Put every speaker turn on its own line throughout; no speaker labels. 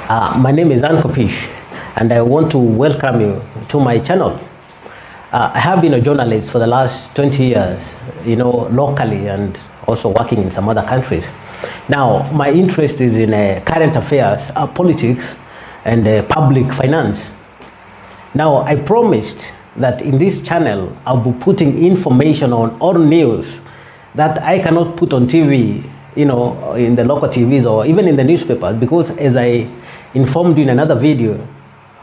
My name is Ankopish, and I want to welcome you to my channel. I have been a journalist for the last 20 years, locally and also working in some other countries. Now, my interest is in current affairs, politics, and public finance. Now, I promised that in this channel, I'll be putting information on all news that I cannot put on TV, in the local TVs or even in the newspapers, because as I informed you in another video,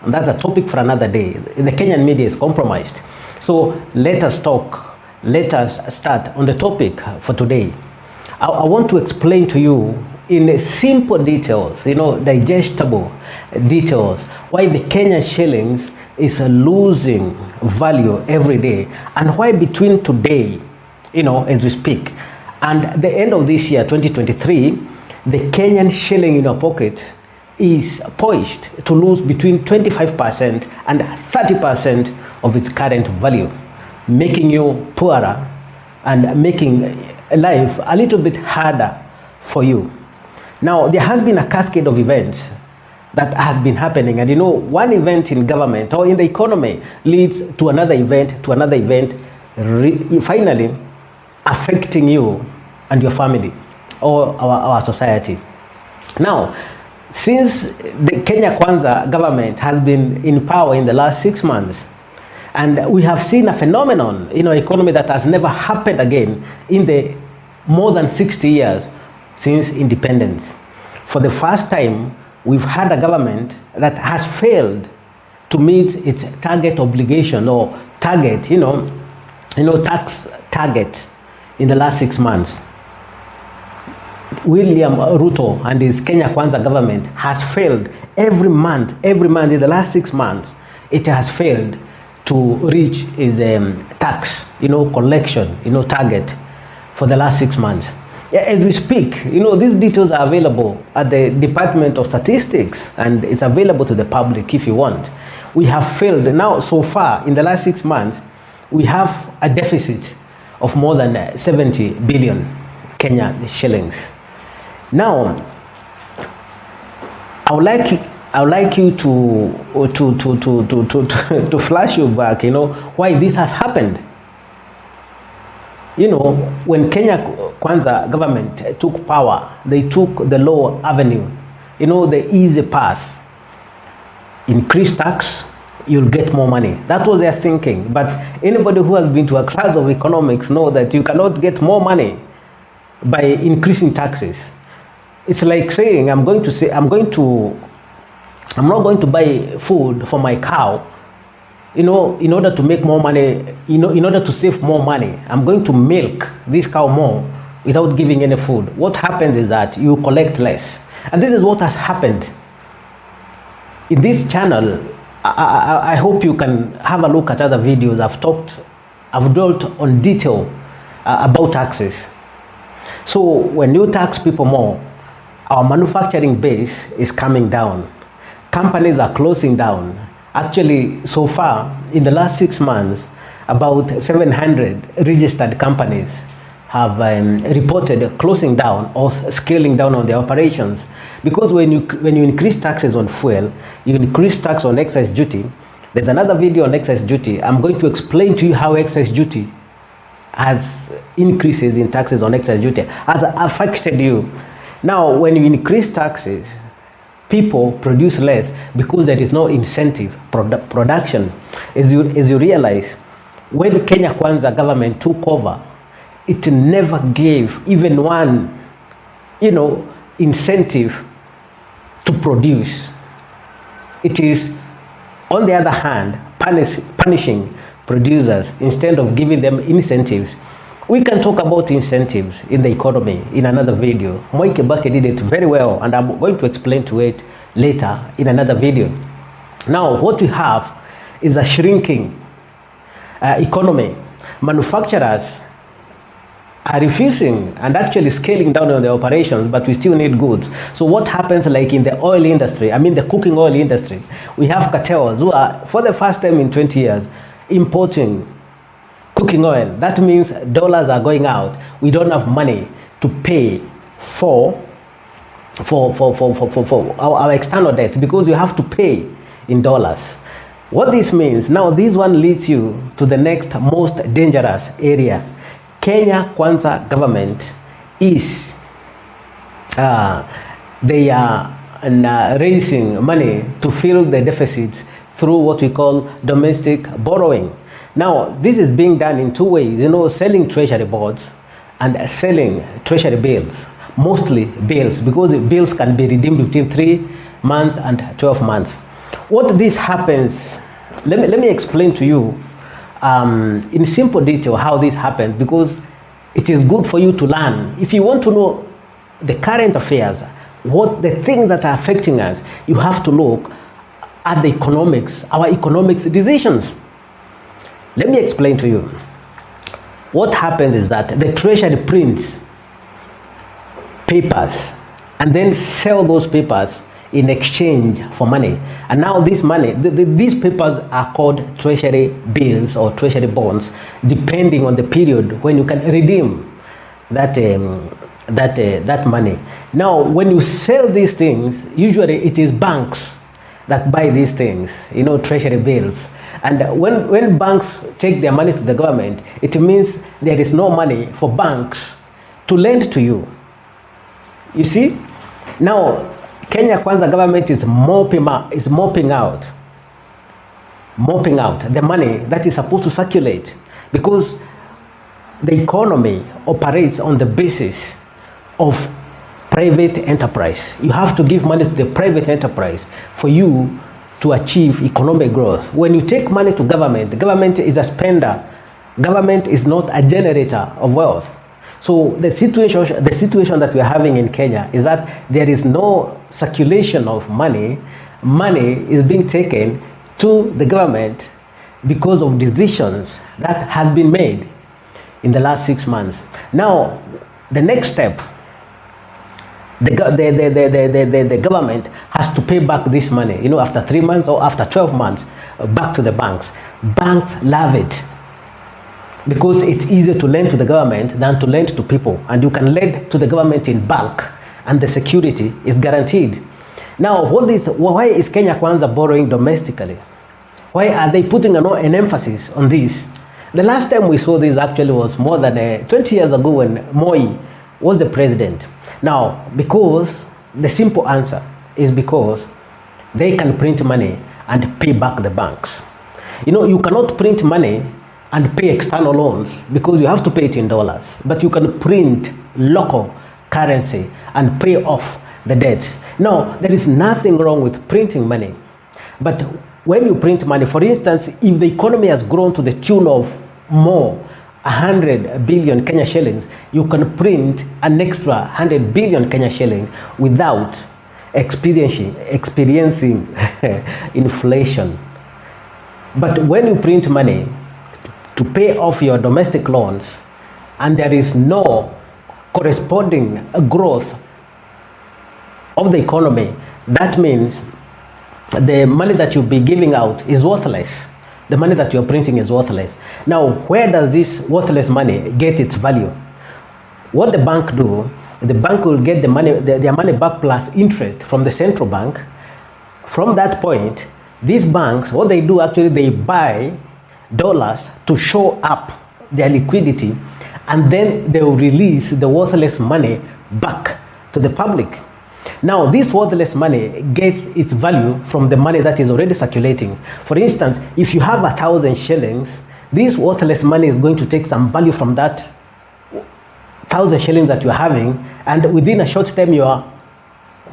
and that's a topic for another day, the Kenyan media is compromised. So let us talk, let us start on the topic for today. I want to explain to you in simple details, digestible details, why the Kenyan shillings is losing value every day, and why between today, as we speak, and the end of this year, 2023, the Kenyan shilling in your pocket is poised to lose between 25% and 30% of its current value, making you poorer and making life a little bit harder for you. Now, there has been a cascade of events that has been happening, and one event in government or in the economy leads to another event, finally affecting you and your family or our society. Now, since the Kenya Kwanza government has been in power in the last 6 months, and we have seen a phenomenon in our economy that has never happened again in the more than 60 years since independence. For the first time, we've had a government that has failed to meet its target obligation or target, tax target in the last 6 months. William Ruto and his Kenya Kwanza government has failed every month in the last 6 months. It has failed to reach its tax, collection, target for the last 6 months. As we speak, these details are available at the Department of Statistics, and it's available to the public if you want. We have failed now so far in the last 6 months. We have a deficit of more than 70 billion Kenyan shillings. Now, I would like you to flash you back, why this has happened. When Kenya Kwanza government took power, they took the low avenue, the easy path. Increase tax, you'll get more money. That was their thinking. But anybody who has been to a class of economics know that you cannot get more money by increasing taxes. It's like saying, I'm not going to buy food for my cow, in order to make more money, in order to save more money. I'm going to milk this cow more without giving any food. What happens is that you collect less. And this is what has happened. In this channel, I hope you can have a look at other videos. I've dealt on detail about taxes. So when you tax people more, our manufacturing base is coming down. Companies are closing down. Actually, so far, in the last 6 months, about 700 registered companies have reported closing down or scaling down on their operations. Because when you increase taxes on fuel, you increase tax on excise duty. There's another video on excise duty. I'm going to explain to you how excise duty has increases in taxes on excise duty has affected you. Now, when you increase taxes, people produce less because there is no incentive production. As you realize, when Kenya Kwanza government took over, it never gave even one, incentive to produce. It is, on the other hand, punishing producers instead of giving them incentives. We can talk about incentives in the economy in another video. Moi Kibaki did it very well, and I'm going to explain to it later in another video. Now, what we have is a shrinking economy. Manufacturers are refusing and actually scaling down on their operations, but we still need goods. So what happens, like in the oil industry, the cooking oil industry, we have cartels who are, for the first time in 20 years, importing cooking oil. That means dollars are going out. We don't have money to pay for for our external debt, because you have to pay in dollars. What this means, now this one leads you to the next most dangerous area. Kenya Kwanza government is, they are raising money to fill the deficits through what we call domestic borrowing. Now, this is being done in two ways, selling treasury bonds and selling treasury bills, mostly bills, because bills can be redeemed between 3 months and 12 months. What this happens, let me explain to you in simple detail how this happens, because it is good for you to learn. If you want to know the current affairs, what the things that are affecting us, you have to look at the economics, our economics decisions. Let me explain to you. What happens is that the treasury prints papers and then sell those papers in exchange for money. And now this money, these papers are called treasury bills or treasury bonds, depending on the period when you can redeem that money. Now, when you sell these things, usually it is banks that buy these things, treasury bills. And when banks take their money to the government, it means there is no money for banks to lend to you. You see? Now, Kenya Kwanza government is mopping out the money that is supposed to circulate, because the economy operates on the basis of private enterprise. You have to give money to the private enterprise for you to achieve economic growth. When you take money to government, the government is a spender. Government is not a generator of wealth. So the situation that we are having in Kenya is that there is no circulation of money. Money is being taken to the government because of decisions that have been made in the last 6 months. Now, the next step, the government has to pay back this money, after 3 months or after 12 months, back to the banks. Banks love it, because it's easier to lend to the government than to lend to people, and you can lend to the government in bulk and the security is guaranteed. Now, why is Kenya Kwanza borrowing domestically? Why are they putting an emphasis on this? The last time we saw this actually was more than 20 years ago when Moi was the president. Now, because the simple answer is because they can print money and pay back the banks. You cannot print money and pay external loans because you have to pay it in dollars, but you can print local currency and pay off the debts. Now, there is nothing wrong with printing money, but when you print money, for instance, if the economy has grown to the tune of more 100 billion Kenya shillings, you can print an extra 100 billion Kenya shilling without experiencing inflation. But when you print money to pay off your domestic loans and there is no corresponding growth of the economy, that means the money that you'll be giving out is worthless. The money that you're printing is worthless. Now, where does this worthless money get its value? What the bank do, the bank will get their money back plus interest from the central bank. From that point, these banks, what they do actually, they buy dollars to show up their liquidity, and then they will release the worthless money back to the public. Now, this worthless money gets its value from the money that is already circulating. For instance, if you have 1,000 shillings, this worthless money is going to take some value from that 1,000 shillings that you're having, and within a short time, your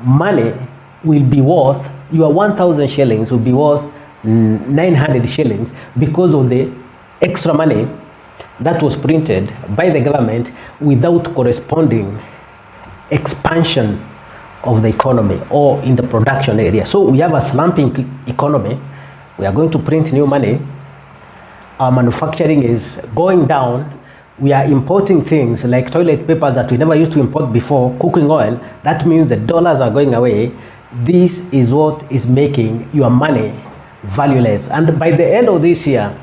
money will be worth, your 1,000 shillings will be worth 900 shillings because of the extra money that was printed by the government without corresponding expansion of the economy or in the production area. So we have a slumping economy. We are going to print new money. Our manufacturing is going down. We are importing things like toilet papers that we never used to import before, cooking oil. That means the dollars are going away. This is what is making your money valueless. And by the end of this year,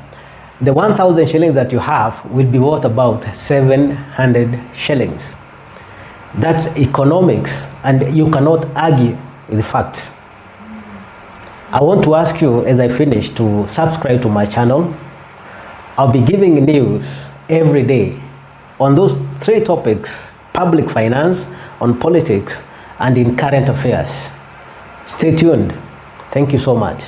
the 1,000 shillings that you have will be worth about 700 shillings. That's economics and you cannot argue with facts. I want to ask you, as I finish, to subscribe to my channel. I'll be giving news every day on those three topics: public finance, on politics, and in current affairs. Stay tuned. Thank you so much.